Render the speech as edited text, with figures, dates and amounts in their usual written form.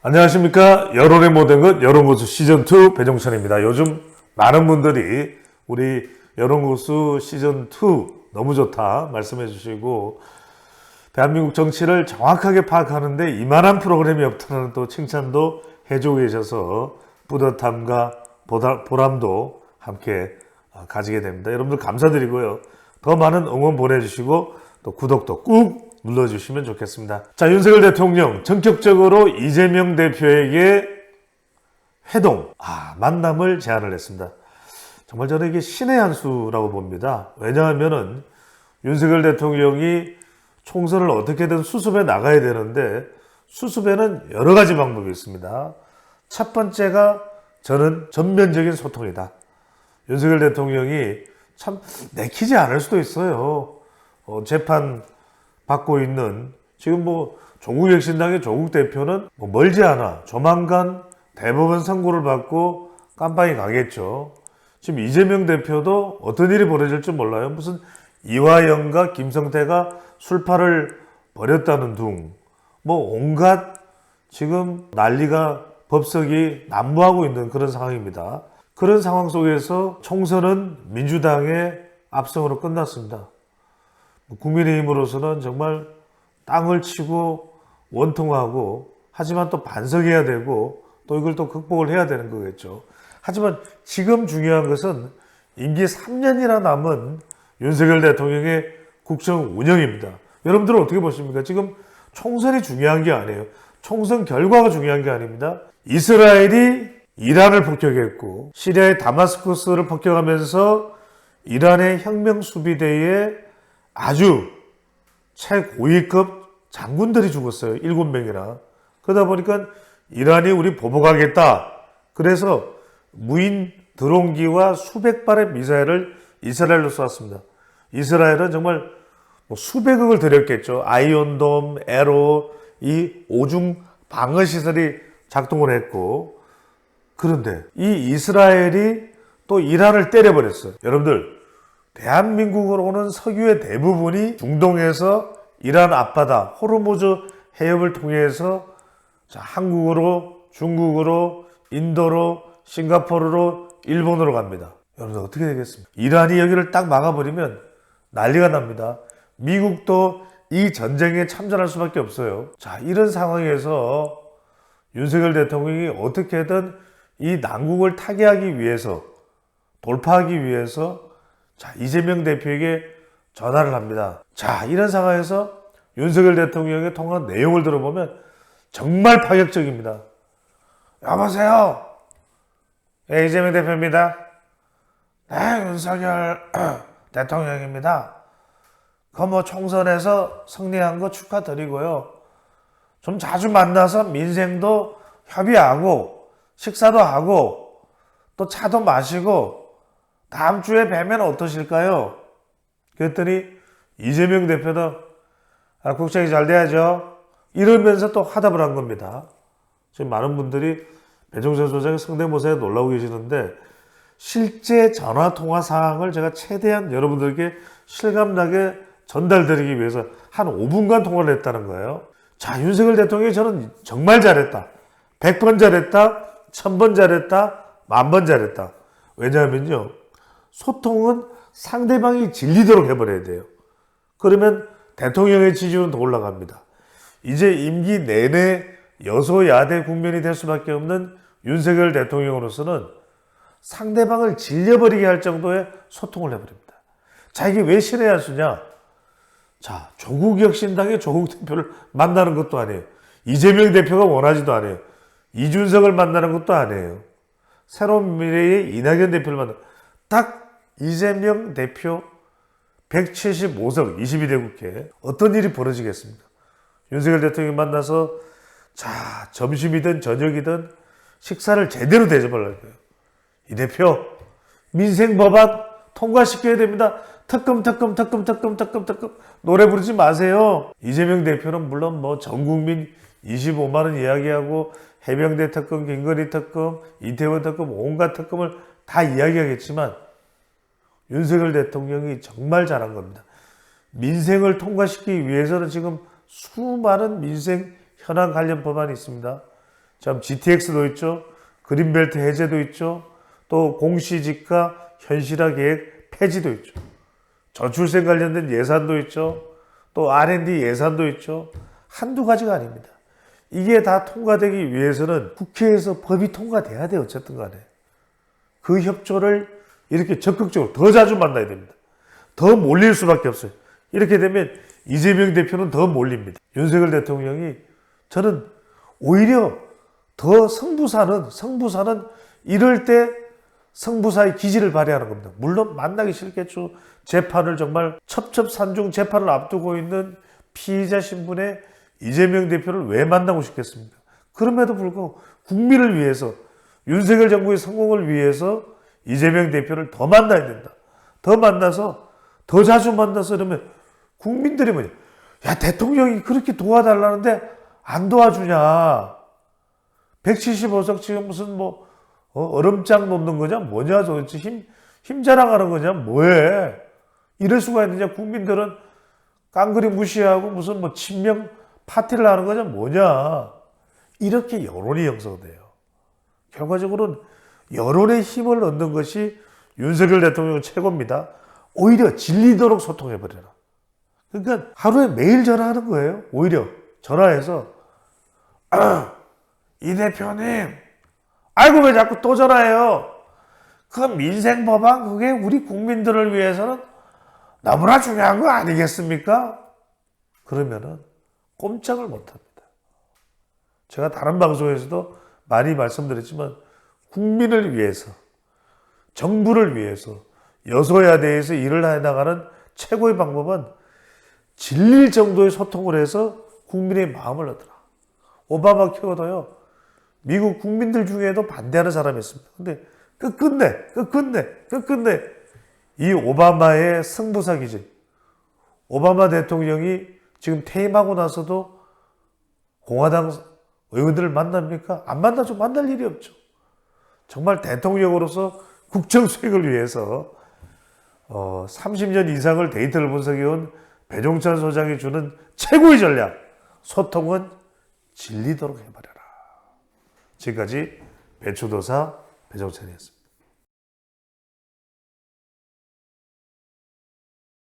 안녕하십니까. 여론의 모든 것 여론고수 시즌2 배종찬입니다. 요즘 많은 분들이 우리 여론고수 시즌2 너무 좋다 말씀해 주시고, 대한민국 정치를 정확하게 파악하는데 이만한 프로그램이 없다는 또 칭찬도 해주고 계셔서 뿌듯함과 보람도 함께 가지게 됩니다. 여러분들 감사드리고요. 더 많은 응원 보내주시고 또 구독도 꾹 눌러주시면 좋겠습니다. 자, 윤석열 대통령 전격적으로 이재명 대표에게 회동, 만남을 제안을 했습니다. 정말 저는 이게 신의 한 수라고 봅니다. 왜냐하면은 윤석열 대통령이 총선을 어떻게든 수습해 나가야 되는데, 수습에는 여러 가지 방법이 있습니다. 첫 번째가 저는 전면적인 소통이다. 윤석열 대통령이 참 내키지 않을 수도 있어요. 재판 받고 있는 지금 조국혁신당의 조국 대표는 멀지 않아 조만간 대법원 선고를 받고 깜빵이 가겠죠. 지금 이재명 대표도 어떤 일이 벌어질지 몰라요. 무슨 이화영과 김성태가 술파를 벌였다는 둥, 온갖 지금 난리가 법석이 난무하고 있는 그런 상황입니다. 그런 상황 속에서 총선은 민주당의 압승으로 끝났습니다. 국민의힘으로서는 정말 땅을 치고 원통하고, 하지만 또 반성해야 되고 또 이걸 또 극복을 해야 되는 거겠죠. 하지만 지금 중요한 것은 임기 3년이나 남은 윤석열 대통령의 국정 운영입니다. 여러분들은 어떻게 보십니까? 지금 총선이 중요한 게 아니에요. 총선 결과가 중요한 게 아닙니다. 이스라엘이 이란을 폭격했고, 시리아의 다마스커스를 폭격하면서 이란의 혁명수비대에 아주 최고위급 장군들이 죽었어요. 7명이나. 그러다 보니까 이란이 우리 보복하겠다. 그래서 무인 드론기와 수백 발의 미사일을 이스라엘로 쏘았습니다. 이스라엘은 정말 수백억을 들였겠죠. 아이언돔, 에로, 이 오중 방어시설이 작동을 했고, 그런데 이 이스라엘이 또 이란을 때려버렸어요. 여러분들, 대한민국으로 오는 석유의 대부분이 중동에서 이란 앞바다 호르무즈 해협을 통해서 한국으로, 중국으로, 인도로, 싱가포르로, 일본으로 갑니다. 여러분들 어떻게 되겠습니까? 이란이 여기를 딱 막아버리면 난리가 납니다. 미국도 이 전쟁에 참전할 수밖에 없어요. 자, 이런 상황에서 윤석열 대통령이 어떻게든 이 난국을 타개하기 위해서, 돌파하기 위해서 이재명 대표에게 전화를 합니다. 자, 이런 상황에서 윤석열 대통령의 통화 내용을 들어보면 정말 파격적입니다. 여보세요? 네, 이재명 대표입니다. 네, 윤석열 대통령입니다. 총선에서 승리한 거 축하드리고요. 좀 자주 만나서 민생도 협의하고 식사도 하고 또 차도 마시고 다음 주에 뵈면 어떠실까요? 그랬더니 이재명 대표도 국정이 잘 돼야죠. 이러면서 또 화답을 한 겁니다. 지금 많은 분들이 배종찬 소장의 성대모사에 놀라고 계시는데, 실제 전화통화 사항을 제가 최대한 여러분들께 실감나게 전달드리기 위해서 한 5분간 통화를 했다는 거예요. 자, 윤석열 대통령이 저는 정말 잘했다. 100번 잘했다. 1000번 잘했다. 10,000번 잘했다. 왜냐하면요, 소통은 상대방이 질리도록 해버려야 돼요. 그러면 대통령의 지지율은 더 올라갑니다. 이제 임기 내내 여소야대 국면이 될 수밖에 없는 윤석열 대통령으로서는 상대방을 질려버리게 할 정도의 소통을 해버립니다. 자, 이게 왜 신의 한 수냐? 자, 조국혁신당의 조국 대표를 만나는 것도 아니에요. 이재명 대표가 원하지도 않아요. 이준석을 만나는 것도 아니에요. 새로운 미래의 이낙연 대표를 만나. 딱 이재명 대표 175석 22대 국회, 어떤 일이 벌어지겠습니까? 윤석열 대통령이 만나서 점심이든 저녁이든 식사를 제대로 대접하려고 해요. 이 대표, 민생 법안 통과시켜야 됩니다. 특검 노래 부르지 마세요. 이재명 대표는 물론 전 국민 25만 원 이야기하고 해병대 특검, 김건희 특검, 이태원 특검, 온갖 특검을 다 이야기하겠지만 윤석열 대통령이 정말 잘한 겁니다. 민생을 통과시키기 위해서는 지금 수많은 민생 현안 관련 법안이 있습니다. 참 GTX도 있죠. 그린벨트 해제도 있죠. 또 공시지가 현실화 계획 폐지도 있죠. 저출생 관련된 예산도 있죠. 또 R&D 예산도 있죠. 한두 가지가 아닙니다. 이게 다 통과되기 위해서는 국회에서 법이 통과돼야 돼요. 어쨌든 간에. 그 협조를 이렇게 적극적으로 더 자주 만나야 됩니다. 더 몰릴 수밖에 없어요. 이렇게 되면 이재명 대표는 더 몰립니다. 윤석열 대통령이 저는 오히려 더 성부사는 이럴 때 성부사의 기질을 발휘하는 겁니다. 물론 만나기 싫겠죠. 재판을 정말 첩첩산중 재판을 앞두고 있는 피의자 신분의 이재명 대표를 왜 만나고 싶겠습니까? 그럼에도 불구하고 국민을 위해서 윤석열 정부의 성공을 위해서 이재명 대표를 더 만나야 된다. 더 만나서 더 자주 만나서 이러면 국민들이 뭐냐? 야, 대통령이 그렇게 도와달라는데 안 도와주냐? 175석 지금 무슨 뭐 얼음장 놓는 거냐? 뭐냐? 도대체 힘 자랑하는 거냐? 뭐해? 이럴 수가 있느냐? 국민들은 깡그리 무시하고 무슨 뭐 친명 파티를 하는 거냐? 뭐냐? 이렇게 여론이 형성돼요. 결과적으로는 여론의 힘을 얻는 것이 윤석열 대통령 최고입니다. 오히려 질리도록 소통해버려라. 그러니까 하루에 매일 전화하는 거예요. 오히려 전화해서 이 대표님, 아이고 왜 자꾸 또 전화해요? 그 민생 법안 그게 우리 국민들을 위해서는 너무나 중요한 거 아니겠습니까? 그러면은 꼼짝을 못합니다. 제가 다른 방송에서도 많이 말씀드렸지만 국민을 위해서, 정부를 위해서, 여소야대에서 일을 해나가는 최고의 방법은 질릴 정도의 소통을 해서 국민의 마음을 얻으라. 오바마 케어도요, 미국 국민들 중에도 반대하는 사람이 있습니다. 근데 끝끝내 이 오바마의 승부사 기질, 오바마 대통령이 지금 퇴임하고 나서도 공화당 의원들을 만납니까? 안 만나죠. 만날 일이 없죠. 정말 대통령으로서 국정 수행을 위해서 30년 이상을 데이터를 분석해온 배종찬 소장이 주는 최고의 전략, 소통은 질리도록 해버려라. 지금까지 배추도사 배종찬이었습니다.